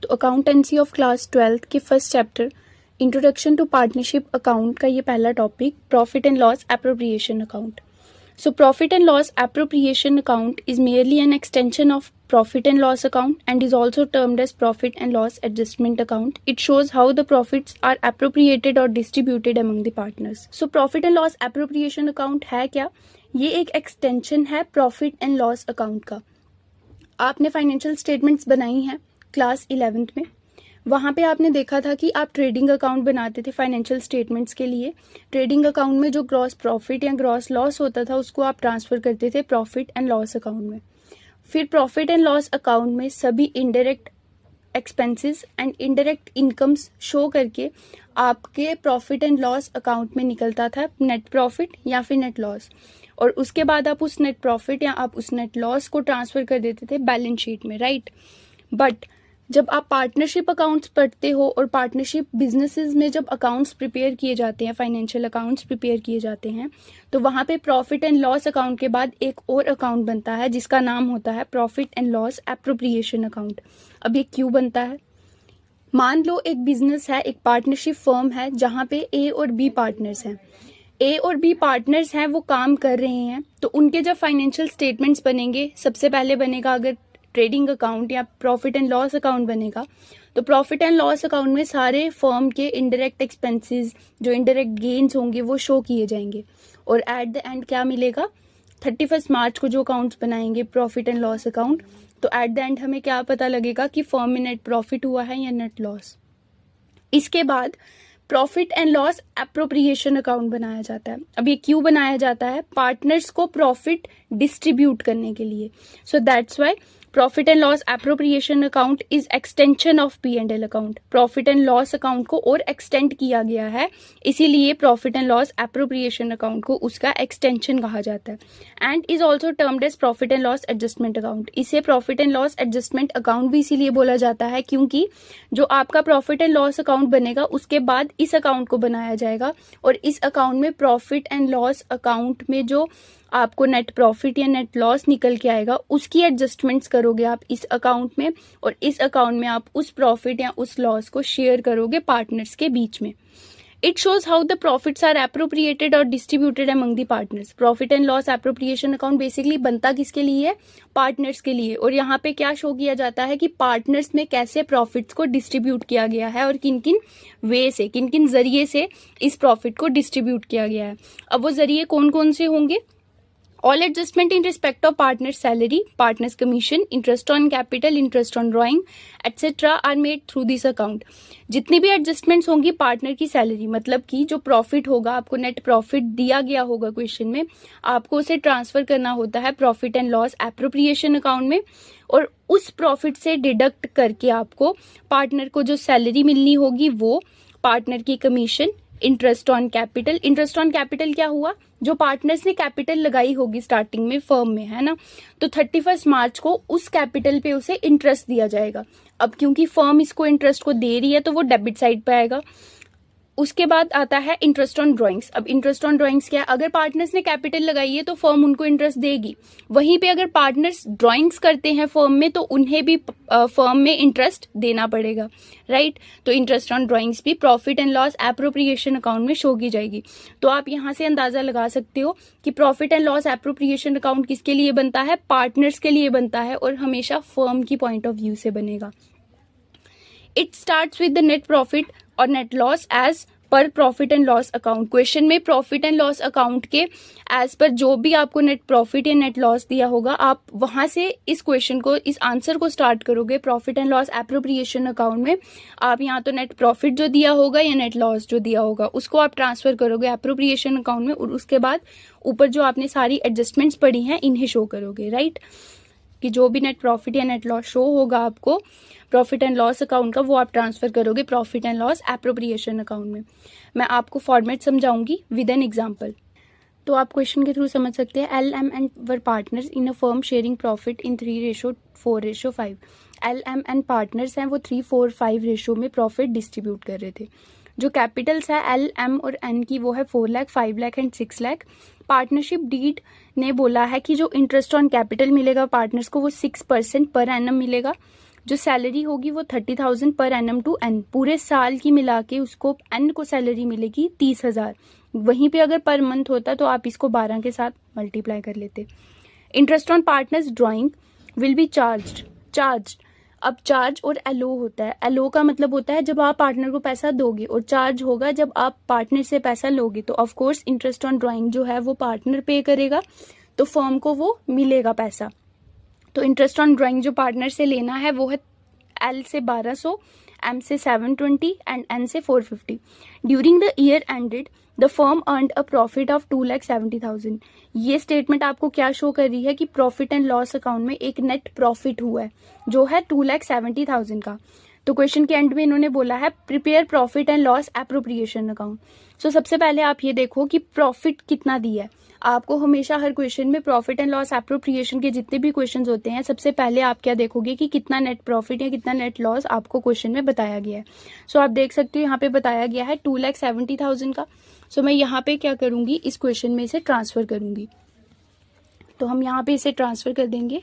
तो accountancy of class 12th के first chapter introduction to partnership account का ये पहला topic profit and loss appropriation account. So profit and loss appropriation account is merely an extension of profit and loss account and is also termed as profit and loss adjustment account. It shows how the profits are appropriated or distributed among the partners. So profit and loss appropriation account है क्या? ये एक extension है profit and loss account का. आपने financial statements बनाई हैं class 11th में. वहाँ पे आपने देखा था कि आप ट्रेडिंग अकाउंट बनाते थे फाइनेंशियल स्टेटमेंट्स के लिए. ट्रेडिंग अकाउंट में जो ग्रॉस प्रॉफिट या ग्रॉस लॉस होता था उसको आप ट्रांसफर करते थे प्रॉफिट एंड लॉस अकाउंट में. फिर प्रॉफिट एंड लॉस अकाउंट में सभी indirect expenses and indirect incomes show करके आपके प्रॉफिट एंड लॉस अकाउंट में निकलता था नेट प्रॉफिट या फिर नेट लॉस. और उसके बाद आप उस नेट प्रॉफिट या आप उस नेट लॉस को ट्रांसफर कर देते थे बैलेंस शीट में, राइट. बट जब आप पार्टनरशिप अकाउंट्स पढ़ते हो और पार्टनरशिप बिजनेसेस में जब अकाउंट्स प्रिपेयर किए जाते हैं, फाइनेंशियल अकाउंट्स प्रिपेयर किए जाते हैं, तो वहाँ पे प्रॉफिट एंड लॉस अकाउंट के बाद एक और अकाउंट बनता है जिसका नाम होता है profit and loss appropriation account. अब ये क्यों बनता है? मान लो एक बिजनेस है, एक पार्टनरशिप फर्म है जहाँ पे ए और बी पार्टनर्स हैं. ए और बी पार्टनर्स हैं, वो काम कर रहे हैं, तो उनके जब फाइनेंशियल स्टेटमेंट्स बनेंगे, सबसे पहले बनेगा अगर ट्रेडिंग अकाउंट या प्रॉफिट एंड लॉस अकाउंट बनेगा तो प्रॉफिट एंड लॉस अकाउंट में सारे फर्म के इनडायरेक्ट एक्सपेंसेस, जो इनडायरेक्ट गेन्स होंगे वो शो किए जाएंगे. और एट द एंड क्या मिलेगा? 31 मार्च को जो अकाउंट्स बनाएंगे प्रॉफिट एंड लॉस अकाउंट, तो एट द एंड हमें क्या पता लगेगा कि फर्म में नेट प्रॉफिट हुआ है या नेट लॉस. इसके बाद profit and loss appropriation account बनाया जाता है. अब ये क्यों बनाया जाता है? पार्टनर्स को प्रॉफिट डिस्ट्रीब्यूट करने के लिए. So that's why profit and loss appropriation account is extension of P&L account. Profit and loss account को और एक्सटेंड किया गया है, इसीलिए profit and loss appropriation account को उसका एक्सटेंशन कहा जाता है. And is also termed as profit and loss adjustment account. इसे profit and loss adjustment account भी इसीलिए बोला जाता है क्योंकि जो आपका प्रॉफिट एंड लॉस अकाउंट बनेगा उसके बाद इस अकाउंट को बनाया जाएगा और इस अकाउंट में प्रॉफिट एंड लॉस अकाउंट में जो आपको नेट प्रॉफिट या नेट लॉस निकल के आएगा उसकी एडजस्टमेंट्स करोगे आप इस अकाउंट में, और इस अकाउंट में आप उस प्रॉफिट या उस लॉस को शेयर करोगे पार्टनर्स के बीच में. It shows how the profits are appropriated और distributed among the partners. Profit and loss appropriation account basically बनता किसके लिए है? पार्टनर्स के लिए. और यहाँ पे क्या शो किया जाता है कि पार्टनर्स में कैसे प्रॉफिट्स को डिस्ट्रीब्यूट किया गया है और किन किन वे से, किन किन जरिए से इस प्रॉफिट को डिस्ट्रीब्यूट किया गया है. अब वो जरिए कौन कौन से होंगे? All adjustment in respect of partner's salary, partner's commission, interest on capital, interest on drawing, etc. are made through this account. जितनी भी एडजस्टमेंट्स होंगी पार्टनर की सैलरी, मतलब कि जो प्रॉफिट होगा, आपको नेट प्रॉफिट दिया गया होगा क्वेश्चन में, आपको उसे ट्रांसफर करना होता है profit and loss appropriation account में, और उस प्रॉफिट से डिडक्ट करके आपको पार्टनर को जो सैलरी मिलनी होगी वो, पार्टनर की commission, interest on capital. Interest on capital क्या हुआ? जो पार्टनर्स ने कैपिटल लगाई होगी स्टार्टिंग में फर्म में, है ना, तो 31 मार्च को उस कैपिटल पे उसे इंटरेस्ट दिया जाएगा. अब क्योंकि फर्म इसको इंटरेस्ट को दे रही है तो वो डेबिट साइड पे आएगा. उसके बाद आता है इंटरेस्ट ऑन ड्राइंग्स. अब इंटरेस्ट ऑन ड्राइंग्स क्या है? अगर पार्टनर्स ने कैपिटल लगाई है तो फर्म उनको इंटरेस्ट देगी. वहीं पे अगर पार्टनर्स ड्राइंग्स करते हैं फर्म में तो उन्हें भी फर्म में इंटरेस्ट देना पड़ेगा, राइट. तो इंटरेस्ट ऑन ड्राइंग्स भी profit and loss appropriation account में शो की जाएगी. तो आप यहाँ से अंदाजा लगा सकते हो कि profit and loss appropriation account किसके लिए बनता है? पार्टनर्स के लिए बनता है और हमेशा फर्म की पॉइंट ऑफ व्यू से बनेगा. It starts with the net profit और net loss as per profit and loss account. Question में प्रॉफिट एंड लॉस अकाउंट के एज पर जो भी आपको नेट प्रॉफिट या नेट लॉस दिया होगा, आप वहां से इस क्वेश्चन को, इस आंसर को स्टार्ट करोगे profit and loss appropriation account में. आप यहाँ तो नेट प्रॉफिट जो दिया होगा या नेट लॉस जो दिया होगा उसको आप ट्रांसफर करोगे एप्रोप्रिएशन अकाउंट में, और उसके बाद ऊपर जो आपने सारी एडजस्टमेंट्स पढ़ी हैं इन्हें शो करोगे, राइट. कि जो भी नेट प्रॉफिट या नेट लॉस शो होगा आपको प्रॉफिट एंड लॉस अकाउंट का, वो आप ट्रांसफर करोगे profit and loss appropriation account में. मैं आपको फॉर्मेट समझाऊंगी विद एन एग्जांपल, तो आप क्वेश्चन के थ्रू समझ सकते हैं. LM and were partners in a firm sharing profit in 3:4:5. LM and partners हैं, वो 3:4:5 रेशो में प्रॉफिट डिस्ट्रीब्यूट कर रहे थे. जो कैपिटल्स है LM और N की, वो है 4 lakh, 5 lakh and 6 lakh. Partnership deed ने बोला है कि जो इंटरेस्ट ऑन कैपिटल मिलेगा पार्टनर्स को वो 6% पर एनम मिलेगा. जो सैलरी होगी वो 30,000 पर एनम टू एन, पूरे साल की मिला के उसको एन को सैलरी मिलेगी 30,000। वहीं पे अगर पर मंथ होता तो आप इसको 12 के साथ मल्टीप्लाई कर लेते। Interest on partners drawing will be charge. अब चार्ज और एलो होता है। एलो का मतलब होता है जब आप पार्टनर को पैसा दोगे, और चार्ज होगा जब आप पार्टनर से पैसा लोगे। तो of course interest on drawing जो है वो पार्टनर पे करेगा, तो फर्म को वो मिलेगा पैसा। तो इंटरेस्ट ऑन ड्रॉइंग जो पार्टनर से लेना है वो है एल से 1200, एम से 720 एंड एन से 450। During the year ended the firm earned a profit of 2,70,000। ये स्टेटमेंट आपको क्या शो कर रही है कि प्रॉफिट एंड लॉस अकाउंट में एक नेट प्रॉफिट हुआ है जो है 2,70,000 का। तो क्वेश्चन के एंड में इन्होंने बोला है prepare profit and loss appropriation account. So सबसे पहले आप ये देखो कि प्रॉफिट कितना दिया है। आपको हमेशा हर क्वेश्चन में प्रॉफिट एंड लॉस एप्रोप्रिएशन के जितने भी क्वेश्चंस होते हैं, सबसे पहले आप क्या देखोगे कि कितना नेट प्रॉफिट या कितना नेट लॉस आपको क्वेश्चन में बताया गया है। सो आप देख सकते हो यहाँ पे बताया गया है 2,70,000 का। सो मैं यहाँ पे क्या करूंगी, इस क्वेश्चन में इसे ट्रांसफर करूंगी। तो हम यहाँ पे इसे ट्रांसफर कर देंगे।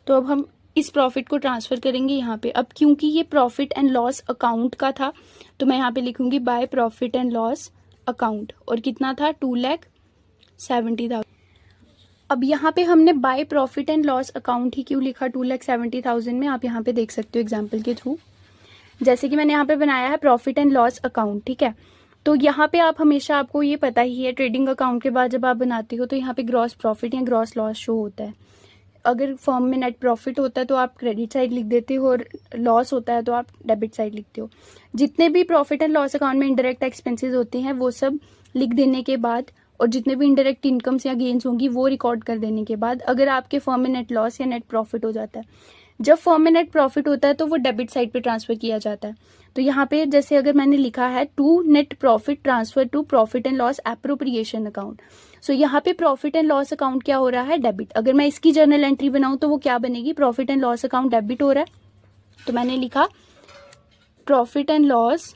तो अब हम इस प्रॉफिट को ट्रांसफर करेंगे यहाँ पे। अब क्योंकि ये प्रॉफिट एंड लॉस अकाउंट का था तो मैं यहाँ पे लिखूंगी by profit and loss account, और कितना था 2,70,000। अब यहाँ पे हमने by profit and loss account ही क्यों लिखा 2,70,000 में, आप यहाँ पे देख सकते हो एग्जाम्पल के थ्रू। जैसे कि मैंने यहाँ पे बनाया है प्रॉफिट एंड लॉस अकाउंट, ठीक है। तो यहाँ पे आप हमेशा, आपको ये पता ही है, ट्रेडिंग अकाउंट के बाद जब आप बनाते हो तो यहाँ पे ग्रॉस प्रॉफिट या ग्रॉस लॉस शो होता है। अगर फर्म में नेट प्रॉफिट होता है तो आप क्रेडिट साइड लिख देते हो, और लॉस होता है तो आप डेबिट साइड लिखते हो। जितने भी प्रॉफिट एंड लॉस अकाउंट में इनडायरेक्ट एक्सपेंसेस होते हैं वो सब लिख देने के बाद, और जितने भी इनडायरेक्ट इनकम्स या गेन्स होंगी वो रिकॉर्ड कर देने के बाद, अगर आपके फर्म में नेट लॉस या नेट प्रॉफिट हो जाता है, जब फर्म में नेट प्रॉफिट होता है तो वो डेबिट साइड पे ट्रांसफर किया जाता है। तो यहाँ पे जैसे अगर मैंने लिखा है to net profit transfer to profit and loss appropriation account. So यहाँ पे प्रॉफिट एंड लॉस अकाउंट क्या हो रहा है, डेबिट। अगर मैं इसकी जर्नल एंट्री बनाऊं तो वो क्या बनेगी, profit and loss account debit हो रहा है। तो मैंने लिखा profit and loss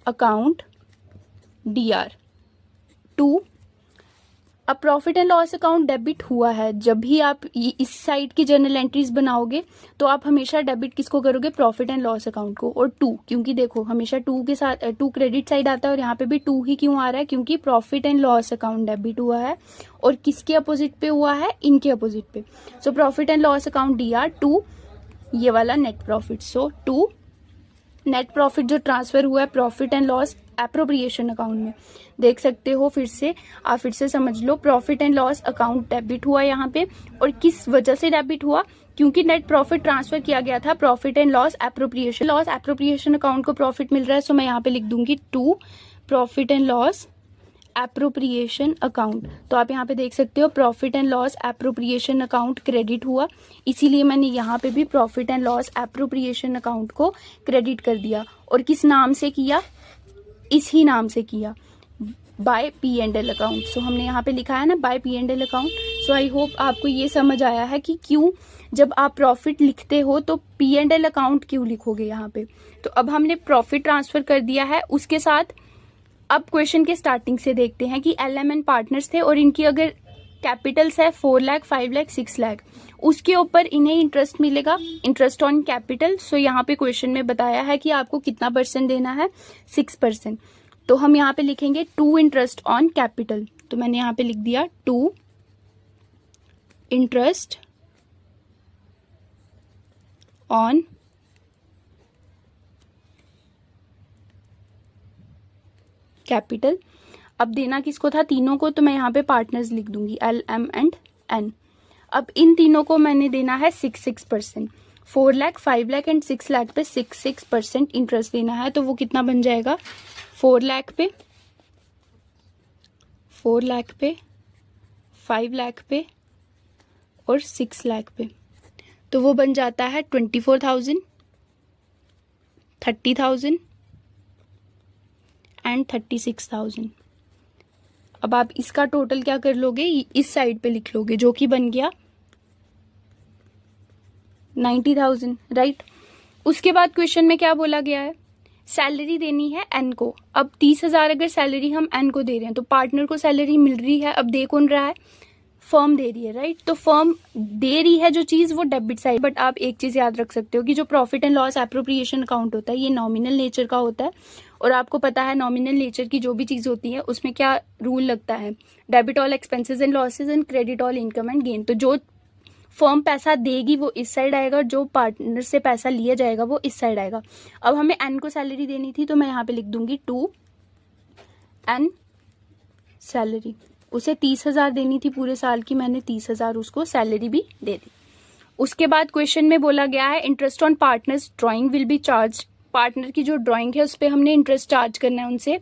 account DR to. अब profit and loss account debit हुआ है, जब भी आप इस साइड की जर्नल एंट्रीज बनाओगे तो आप हमेशा डेबिट किसको करोगे, प्रॉफिट एंड लॉस अकाउंट को। और टू, क्योंकि देखो हमेशा टू के साथ टू क्रेडिट साइड आता है, और यहाँ पे भी टू ही क्यों आ रहा है, क्योंकि profit and loss account debit हुआ है और किसके अपोजिट पे हुआ है, इनके अपोजिट पे। So profit and loss account DR to, ये वाला net profit. So to net profit जो ट्रांसफर हुआ है profit and loss appropriation account में, देख सकते हो। फिर से आप फिर से समझ लो, profit and loss account debit हुआ यहाँ पे, और किस वजह से डेबिट हुआ, क्योंकि नेट प्रॉफिट ट्रांसफर किया गया था profit and loss appropriation account को प्रॉफिट मिल रहा है। सो मैं यहाँ पे लिख दूंगी to profit and loss appropriation account. तो आप यहाँ पे देख सकते हो profit and loss appropriation account credit हुआ, इसीलिए मैंने यहाँ पे भी profit and loss appropriation account को क्रेडिट कर दिया। और किस नाम से किया, इसी नाम से किया, बाय P&L अकाउंट। सो हमने यहाँ पे लिखा है ना by P&L account. So I hope आपको ये समझ आया है कि क्यों जब आप प्रॉफिट लिखते हो तो P&L अकाउंट क्यों लिखोगे यहाँ पे। तो अब हमने प्रॉफिट ट्रांसफर कर दिया है, उसके साथ अब क्वेश्चन के स्टार्टिंग से देखते हैं कि LMN पार्टनर्स थे और इनकी अगर कैपिटल्स है 4 लाख, 5 लाख, 6 लाख, उसके ऊपर इन्हें इंटरेस्ट मिलेगा, इंटरेस्ट ऑन कैपिटल। सो यहाँ पे क्वेश्चन में बताया है कि आपको कितना % देना है, 6%। तो हम यहाँ पे लिखेंगे टू इंटरेस्ट ऑन कैपिटल। तो मैंने यहाँ पे लिख दिया टू इंटरेस्ट ऑन कैपिटल। अब देना किसको था, तीनों को, तो मैं यहाँ पे पार्टनर्स लिख दूंगी L, M एंड N। अब इन तीनों को मैंने देना है 6% 4 लाख, 5 लाख एंड 6 लाख पे 6% इंटरेस्ट देना है। तो वो कितना बन जाएगा, 4 लाख पे, 4 लाख पे, 5 लाख पे और 6 लाख पे। तो वो बन जाता है 24,000, 30,000 एंड 36,000। अब आप इसका टोटल क्या कर लोगे, इस साइड पे लिख लोगे, जो कि बन गया 90,000, राइट। उसके बाद क्वेश्चन में क्या बोला गया है, सैलरी देनी है एन को। अब 30,000 अगर सैलरी हम एन को दे रहे हैं तो पार्टनर को सैलरी मिल रही है। अब दे कौन रहा है? फर्म दे रही है, राइट। तो फर्म दे रही है जो चीज, वो डेबिट साइड। बट आप एक चीज याद रख सकते हो कि जो profit and loss appropriation account होता है ये नॉमिनल नेचर का होता है। और आपको पता है नॉमिनल नेचर की जो भी चीज होती है उसमें क्या रूल लगता है? Debit all expenses and losses and credit all income and gain. तो जो फर्म पैसा देगी वो इस साइड आएगा, जो पार्टनर से पैसा लिया जाएगा वो इस साइड आएगा। अब हमें एन को सैलरी देनी थी तो मैं यहाँ पे लिख दूंगी टू एन सैलरी। उसे 30,000 देनी थी पूरे साल की, मैंने 30,000 उसको सैलरी भी दे दी। उसके बाद क्वेश्चन में बोला गया है interest on partners drawing will be charge. Partner की जो ड्राइंग है उस पर हमने इंटरेस्ट चार्ज करना है उनसे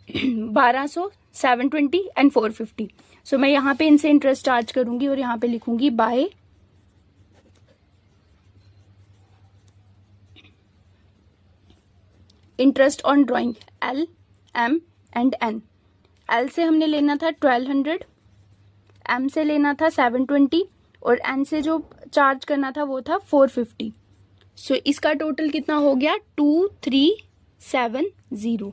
1200, 720 एंड 450। सो मैं यहाँ पे इनसे इंटरेस्ट चार्ज करूंगी और यहाँ पे लिखूंगी by interest on drawing L, M and N. L से हमने लेना था 1200, एम से लेना था 720 और एन से जो चार्ज करना था वो था 450। सो इसका टोटल कितना हो गया? 2370।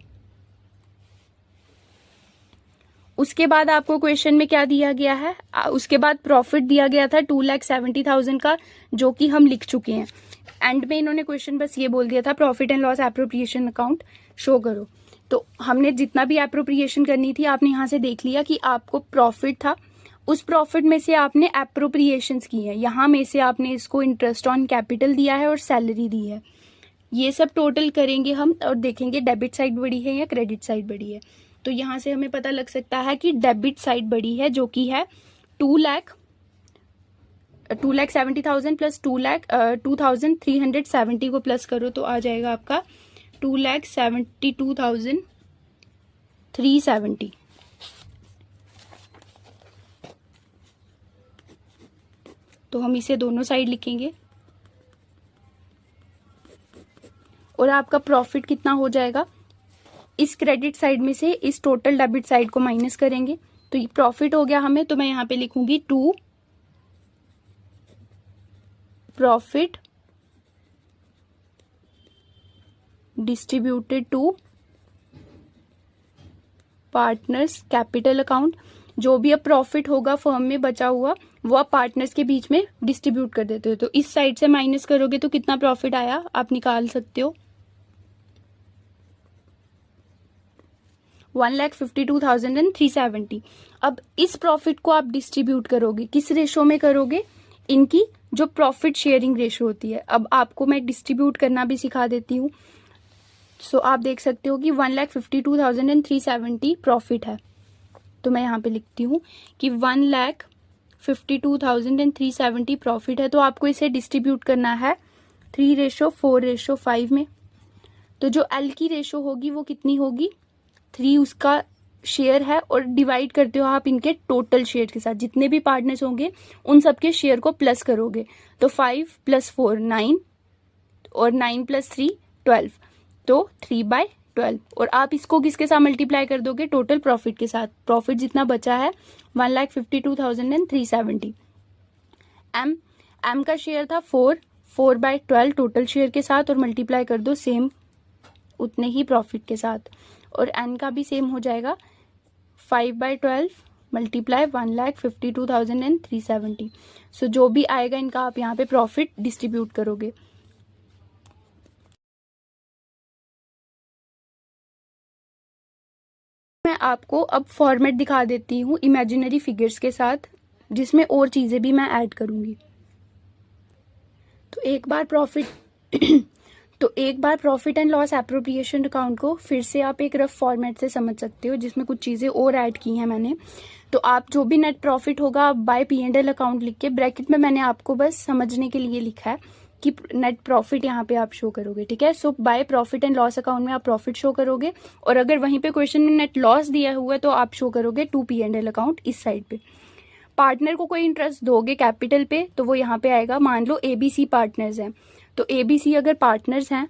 उसके बाद आपको क्वेश्चन में क्या दिया गया है? उसके बाद प्रॉफिट दिया गया था 2,70,000 का, जो कि हम लिख चुके हैं। एंड में इन्होंने क्वेश्चन बस ये बोल दिया था profit and loss appropriation account show करो। तो हमने जितना भी एप्रोप्रिएशन करनी थी आपने यहाँ से देख लिया कि आपको प्रॉफिट था, उस प्रॉफिट में से आपने एप्रोप्रिएशंस की है। यहाँ में से आपने इसको इंटरेस्ट ऑन कैपिटल दिया है और सैलरी दी है। ये सब टोटल करेंगे हम और देखेंगे डेबिट साइड बड़ी है या क्रेडिट साइड बड़ी है। तो यहाँ से हमें पता लग सकता है कि डेबिट साइड बड़ी है, जो कि है 2,70,000 प्लस 2,370 को प्लस करो तो आ जाएगा आपका 2,72,370। तो हम इसे दोनों साइड लिखेंगे और आपका प्रॉफिट कितना हो जाएगा? इस क्रेडिट साइड में से इस टोटल डेबिट साइड को माइनस करेंगे तो ये प्रॉफिट हो गया हमें। तो मैं यहाँ पे लिखूंगी 2 profit distributed to partners capital account. जो भी अब प्रॉफिट होगा फर्म में बचा हुआ वो आप पार्टनर्स के बीच में डिस्ट्रीब्यूट कर देते हो। तो इस साइड से माइनस करोगे तो कितना प्रॉफिट आया आप निकाल सकते हो, 1,52,370। अब इस प्रॉफिट को आप डिस्ट्रीब्यूट करोगे, किस रेशो में करोगे? इनकी जो प्रॉफिट शेयरिंग रेशो होती है। अब आपको मैं डिस्ट्रीब्यूट करना भी सिखा देती हूँ। सो आप देख सकते हो कि 1,52,370 प्रॉफिट है। तो मैं यहाँ पे लिखती हूँ कि 1,52,370 प्रॉफिट है। तो आपको इसे डिस्ट्रीब्यूट करना है 3:4:5 में। तो जो एल की रेशो होगी वो कितनी होगी? 3 उसका शेयर है और डिवाइड करते हो आप इनके टोटल शेयर के साथ। जितने भी पार्टनर्स होंगे उन सबके शेयर को प्लस करोगे तो 5 + 4 9 और 9 + 3 12, तो 3/12। और आप इसको किसके साथ मल्टीप्लाई कर दोगे? टोटल प्रॉफिट के साथ। प्रॉफिट जितना बचा है 1,52,370। एम का शेयर था 4/12 टोटल शेयर के साथ और मल्टीप्लाई कर दो सेम उतने ही प्रॉफिट के साथ। और एन का भी सेम हो जाएगा 5/12 मल्टीप्लाई 1,52,370। सो जो भी आएगा इनका आप यहाँ पे प्रॉफिट डिस्ट्रीब्यूट करोगे। मैं आपको अब फॉर्मेट दिखा देती हूँ इमेजिनरी फिगर्स के साथ, जिसमें और चीजें भी मैं ऐड करूंगी। तो एक बार profit and loss appropriation account को फिर से आप एक रफ फॉर्मेट से समझ सकते हो, जिसमें कुछ चीजें और ऐड की हैं मैंने। तो आप जो भी नेट प्रॉफिट होगा आप बाय P&L अकाउंट लिख के ब्रैकेट में मैंने आपको बस समझने के लिए लिखा है कि नेट प्रॉफिट यहाँ पे आप शो करोगे, ठीक है। So by profit and loss account में आप प्रॉफिट शो करोगे और अगर वहीं पे क्वेश्चन में नेट लॉस दिया हुआ है तो आप शो करोगे टू P&L अकाउंट इस साइड पे। पार्टनर को कोई इंटरेस्ट दोगे कैपिटल पे तो वो यहाँ पे आएगा। मान लो ABC पार्टनर्स हैं, तो ABC अगर पार्टनर्स हैं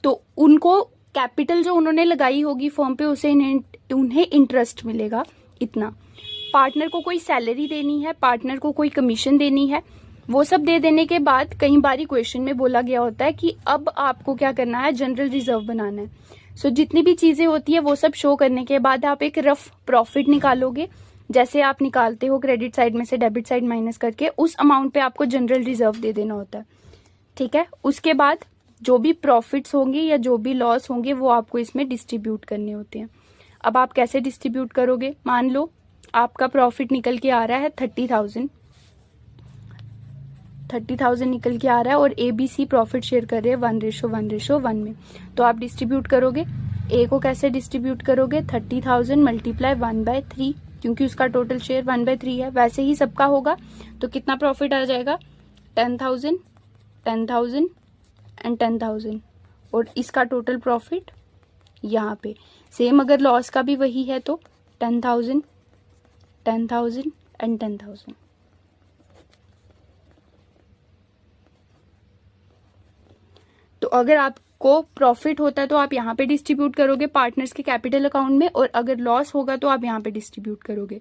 तो उनको कैपिटल जो उन्होंने लगाई होगी फॉर्म पे उसे उन्हें इंटरेस्ट मिलेगा इतना। पार्टनर को कोई सैलरी देनी है, पार्टनर को कोई कमीशन देनी है वो सब दे देने के बाद कई बारी क्वेश्चन में बोला गया होता है कि अब आपको क्या करना है, जनरल रिजर्व बनाना है। सो जितनी भी चीजें होती है वो सब शो करने के बाद आप एक रफ प्रॉफिट निकालोगे, जैसे आप निकालते हो क्रेडिट साइड में से डेबिट साइड माइनस करके, उस अमाउंट पे आपको जनरल रिजर्व दे देना होता है, ठीक है। उसके बाद जो भी प्रॉफिट्स होंगे या जो भी लॉस होंगे वो आपको इसमें डिस्ट्रीब्यूट करने होते हैं। अब आप कैसे डिस्ट्रीब्यूट करोगे, मान लो आपका प्रॉफिट निकल के आ रहा है 30,000 निकल के आ रहा है और ABC प्रॉफिट शेयर कर रहे हैं 1:1:1 में। तो आप डिस्ट्रीब्यूट करोगे, ए को कैसे डिस्ट्रीब्यूट करोगे, 30,000 मल्टीप्लाई 1/3, क्योंकि उसका टोटल शेयर 1/3 है। वैसे ही सबका होगा तो कितना प्रॉफिट आ जाएगा, 10,000 10,000 एंड 10,000, और इसका टोटल प्रॉफिट यहाँ पे सेम। अगर लॉस का भी वही है तो 10,000 10,000 एंड 10,000। तो अगर आपको प्रॉफिट होता है तो आप यहाँ पे डिस्ट्रीब्यूट करोगे पार्टनर्स के कैपिटल अकाउंट में, और अगर लॉस होगा तो आप यहाँ पे डिस्ट्रीब्यूट करोगे।